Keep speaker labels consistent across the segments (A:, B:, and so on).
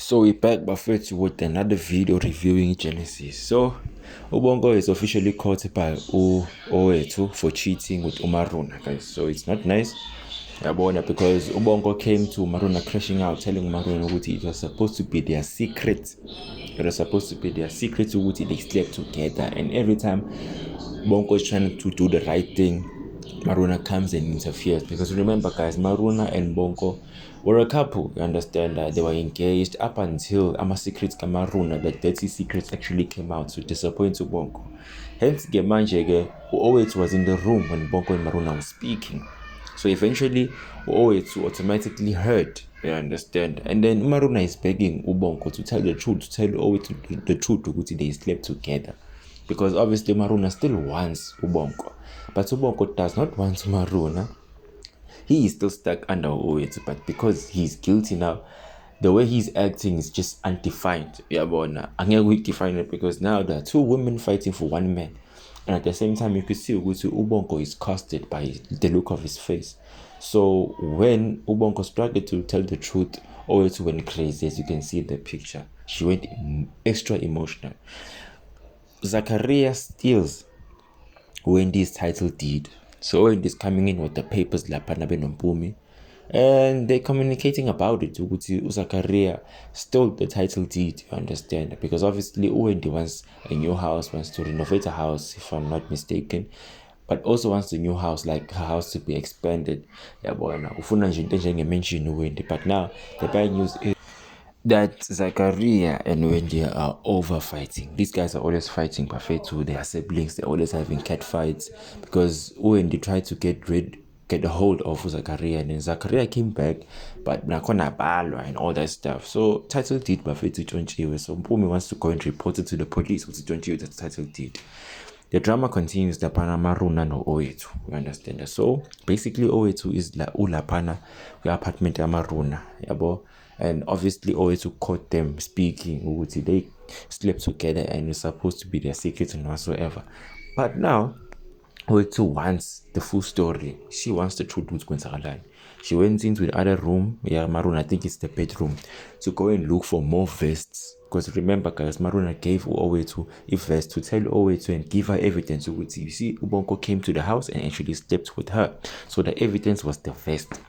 A: So we're back Bafethu with another video reviewing Genesis. So Ubongo is officially caught by Owethu for cheating with Umaruna, guys. So it's not nice. Because Ubongo came to Umaruna crashing out, telling Umaruna that it was supposed to be their secret. It was supposed to be their secret to what they slept together. And every time Bongo is trying to do the right thing, Maruna comes and interferes. Because remember, guys, Maruna and Bongo were a couple. You understand that they were engaged up until secrets Maruna, the dirty secrets actually came out to disappoint Bongo. Hence, Gemanje always was in the room when Bongo and Maruna were speaking. So eventually, Owethu automatically heard. You understand? And then Maruna is begging Ubongo to tell the truth, to tell Owethu the truth, to they slept together. Because obviously Maruna still wants Ubongo. But Ubongo does not want Maruna. He is still stuck under Owethu, but because he's guilty now, the way he's acting is just undefined. I'm going to define it because now there are two women fighting for one man. And at the same time, you could see Ubongo is casted by the look of his face. So when Ubongo struggled to tell the truth, Owethu went crazy, as you can see in the picture. She went extra emotional. Zachariah steals Wendy's title deed. So Wendy's coming in with the papers lapana benompumi. And they're communicating about it. Zachariah stole the title deed, you understand? Because obviously Wendy wants a new house, wants to renovate a house, if I'm not mistaken. But also wants the new house, like her house to be expanded. But now the bad news is that Zachariah and Wendy are over fighting. These guys are always fighting Bafethu. They are siblings. They're always having cat fights because Wendy tried to get a hold of Zachariah, and then Zachariah came back, but nakona balwa and all that stuff. So title deed Bafethu Tshontshiwe. So Mpumi wants to go and report it to the police. What's Tshontshiwe the title deed? The drama continues. The Maruna no Owethu. You understand? So basically Owethu is la ulapana the apartment Maruna. Yabo. And obviously Owethu caught them speaking. They slept together and it's supposed to be their secret and whatsoever. But now Owethu wants the full story. She wants the truth what's going on. She went into the other room, Maruna, I think it's the bedroom, to go and look for more vests. Because remember, guys, Maruna gave Owethu a vest to tell Owethu and give her evidence. You see, Ubongo came to the house and actually slept with her. So the evidence was the vest.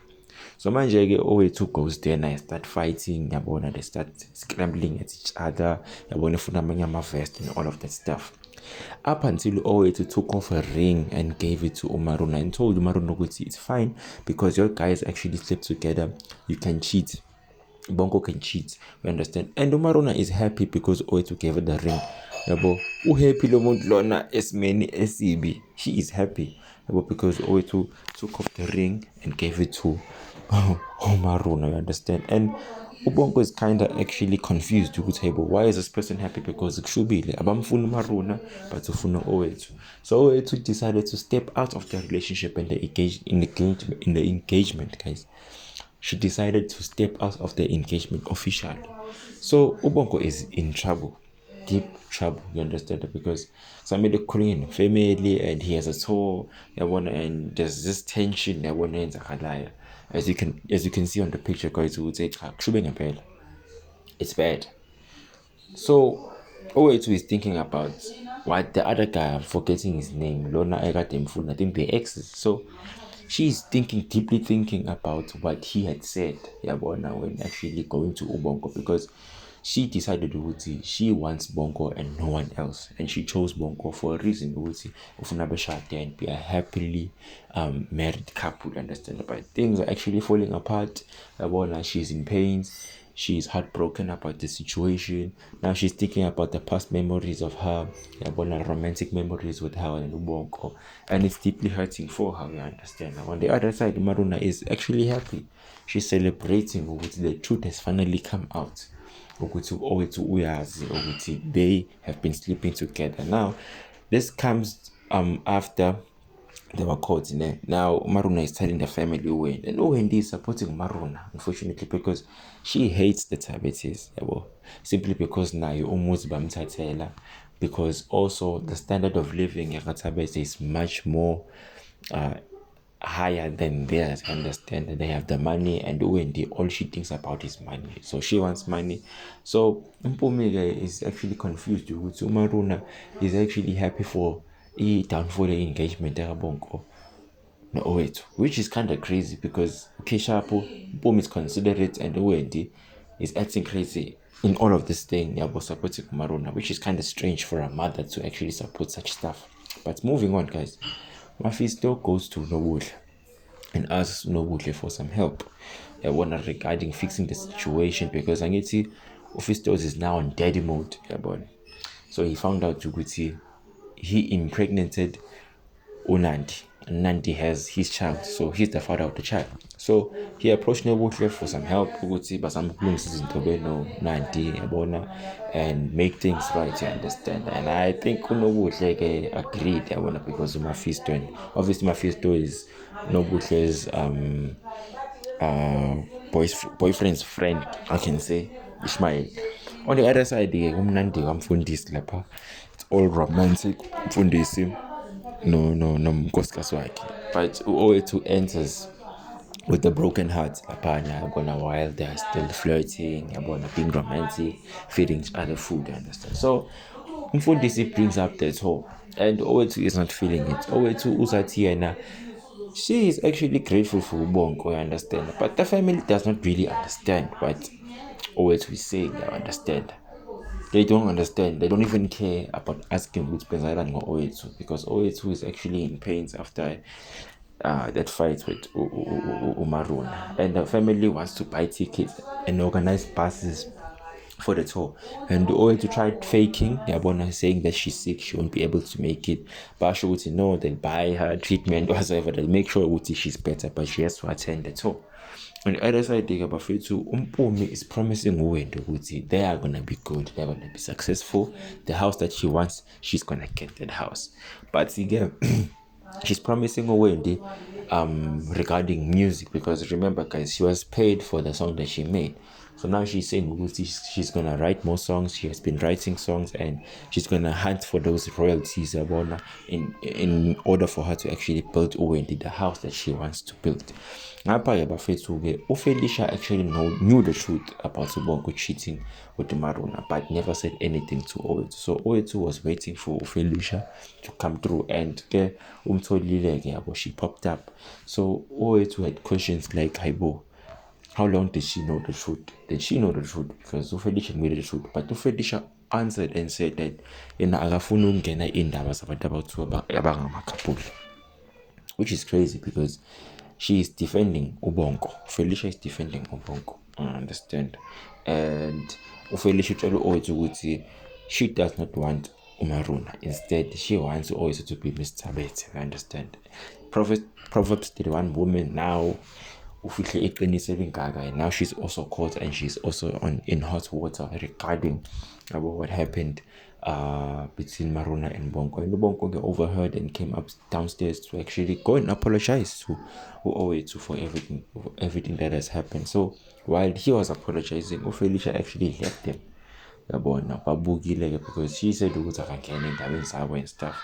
A: So manje Owethu goes there and I start fighting. They start scrambling at each other. Vest and all of that stuff. Up until Owethu took off a ring and gave it to Umaruna and told Umaruna it's fine because your guys actually slept together. You can cheat. Bongo can cheat. You understand? And Umaruna is happy because Owethu gave her the ring. Happy lona as many as she is happy because Owethu took off the ring and gave it to Umaruna. You understand? And Ubongo is kind of actually confused to table. Why is this person happy? Because it should be abamfuna Maruna, but ufuna Owethu. So Owethu decided to step out of the relationship and in the engagement, guys. She decided to step out of the engagement officially. So Ubongo is in trouble, deep trouble. You understand that? Because somebody calling in family and he has a tour, and there's this tension. As you can see on the picture, guys, who would say it's bad. So Owethu is thinking about what the other guy, I'm forgetting his name, Lona Egademfun, I think the exes. So she's deeply thinking about what he had said, when actually going to Ubongo, because she decided she wants Bongo and no one else, and she chose Bongo for a reason. And be a happily married couple, understand? But things are actually falling apart. She's in pains. She's heartbroken about the situation. Now she's thinking about the past memories of her, romantic memories with her and Ubongo, and it's deeply hurting for her. You understand? Now, on the other side, Maruna is actually happy. She's celebrating the truth has finally come out. They have been sleeping together. Now, this comes after they were caught. Now Maruna is telling the family when, and Wendy is supporting Maruna, unfortunately, because she hates the diabetes. Simply because now you almost bamtatela, because also the standard of living in is much more higher than theirs. Understand that they have the money, and Wendy, all she thinks about is money. So she wants money. So Mpumi is actually confused with Umaruna is actually happy for downfall engagement Bonko no wait, which is kind of crazy because Keshapo Boom is considerate and Wendy is acting crazy in all of this thing. Yabo supporting Maruna, which is kind of strange for a mother to actually support such stuff. But moving on, guys, Mafi still goes to Nobuhle and asks Nobuhle for some help. Regarding fixing the situation because Angeti Ophistos is now on daddy mode. So he found out Juguti he impregnated Unandi. Nandi has his child, so he's the father of the child. So he approached Nobuhle for some help, but some glimpses into Nandi, Ebona, and make things right, you understand. And I think Nobuhle agreed, Ebona, because of Mephisto. And obviously, Mephisto is Nobuhle's boyfriend's friend, I can say, Ishmael. On the other side, umnandi kamfundisi lapha. It's all romantic. Mfundisi no mnkosikazi wakhe. But U-O2 enters with a broken heart laphana yabona while they are still flirting, yabona being romantic, feeding each other food, you understand. So umfundisi brings up that whole and O2 is not feeling it. O2 uzathi yena she is actually grateful for Ubongo, I understand. But the family does not really understand what O2 is saying, I understand. They don't understand. They don't even care about asking which Benzalan or O2 because O2 is actually in pains after that fight with Umaruna. And the family wants to buy tickets and organize buses for the tour. And O2 tried faking Yabona saying that she's sick, she won't be able to make it. But she would know they'll buy her treatment or whatever, they'll make sure she's better, but she has to attend the tour. On the other side, Mpumi is promising Uwendo they are gonna be good, they're gonna be successful. The house that she wants, she's gonna get that house. But again, she's promising Uwendo regarding music because remember, guys, she was paid for the song that she made. So now she's saying she's gonna write more songs. She has been writing songs and she's gonna hunt for those royalties in order for her to actually build Uwendi the house that she wants to build. Felicia actually knew the truth about Ubongo cheating with the Maruna, but never said anything to Oetu. So Oetu was waiting for Felicia to come through, and she popped up. So Oetu had questions like, Haibo, how long did she know the truth? Did she know the truth? Because Felicia knew the truth, but Felicia answered and said that which is crazy because she is defending Ubongo. Felicia is defending Ubongo. I understand. And Felicia she does not want Umaruna. Instead, she wants always to be Mr. Bet. I understand. Proverbs 31 woman now. And now she's also caught and she's also in hot water regarding about what happened between Maruna and Bongo. And Bongo overheard and came up downstairs to actually go and apologize to Oetu for everything that has happened. So while he was apologizing, Felicia actually left him. Because she said and stuff.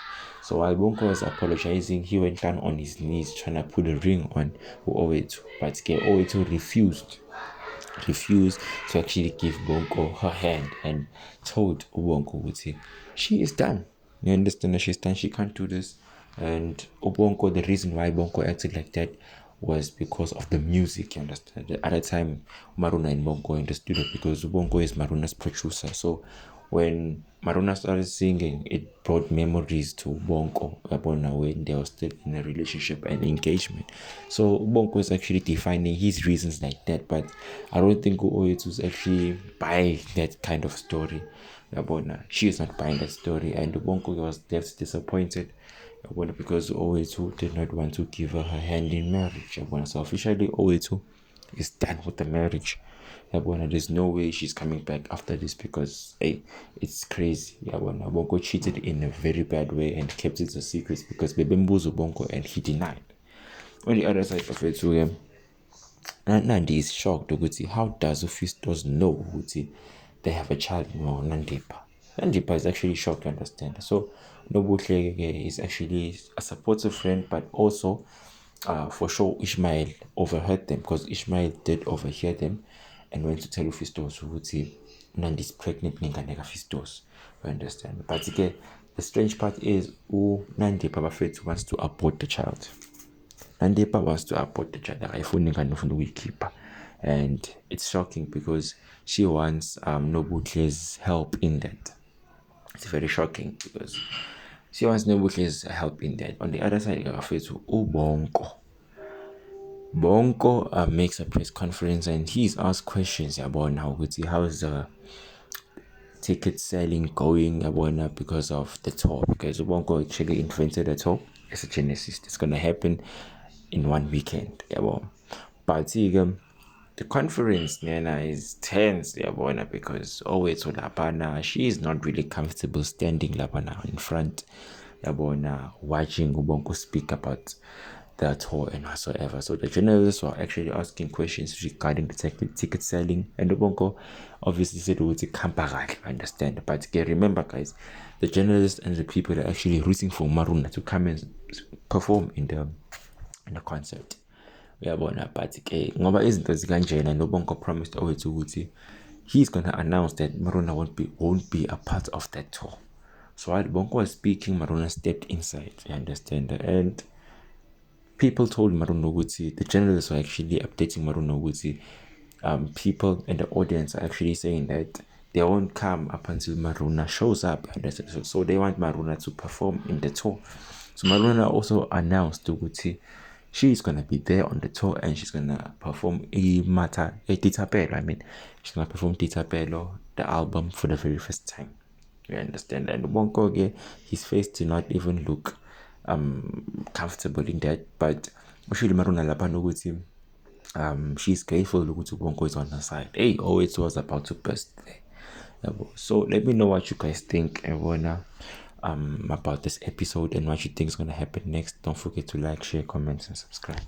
A: So while Bongo was apologizing, he went down on his knees trying to put a ring on Oetu. But Oetu refused to actually give Bongo her hand and told Bongo she is done. You understand that she's done, she can't do this. And Bongo, the reason why Bongo acted like that was because of the music, you understand. At the time, Maruna and Bongo in the studio because Bongo is Maruna's producer. So when Maruna started singing, it brought memories to Bongo when they were still in a relationship and engagement. So Bongo is actually defining his reasons like that, but I don't think Oetu is actually buying that kind of story. She is not buying that story, and Bongo was left disappointed because Oetu did not want to give her hand in marriage. So officially Oetu is done with the marriage. There's no way she's coming back after this because it's crazy. Bongo cheated in a very bad way and kept it a secret because Bebembuzo Bongo and he denied. On the other side of it, Nandi is shocked. How does Ophistos know they have a child? No, Nandipa. Nandipa is actually shocked to understand. So Nobuhle is actually a supportive friend, but also for sure Ishmael overheard them, because Ishmael did overhear them and went to tell uFistos ukuthi Nandi is pregnant nengane kaFistos. You understand? But again, the strange part is Nandi Baba Fethu wants to abort the child. Nandipa wants to abort the child. Akayifuni ingane ufuna ukuyikhipha. And it's shocking because she wants Nobutle's help in that. It's very shocking because she wants Nobutle's help in that. On the other side, Bafethu Bonko makes a press conference and he's asked questions about how is the ticket selling going because of the tour, because Bonko actually invented a tour as a genesis. It's gonna happen in one weekend. But the conference Nana is tense because always Lapana, she is not really comfortable standing Lapana in front watching Ubongo speak about the tour and whatsoever. So the journalists were actually asking questions regarding the ticket selling, and Ubongo obviously said it's a kampagari, I understand. But remember guys, the journalists and the people are actually rooting for Maruna to come and perform in the concert. Uyabona, but ngoba izinto zikanjena noBonko promised owethu ukuthi he's gonna announce that Maruna won't be a part of that tour. So while Bonko was speaking, Maruna stepped inside, you understand? And people told Maruna ukuthi, the journalists were actually updating Maruna ukuthi, people in the audience are actually saying that they won't come up until Maruna shows up. So they want Maruna to perform in the tour. So Maruna also announced ukuthi she's gonna be there on the tour and she's gonna perform Titapelo. I mean, she's gonna perform Titapelo, the album, for the very first time. You understand? And Bonko, his face did not even look comfortable in that. But usually Maruna lapano ukuthi she's grateful ukuthi Bonko is on her side. Hey, it was about to burst there. So let me know what you guys think about this episode and what you think is gonna happen next. Don't forget to like, share, comment, and subscribe.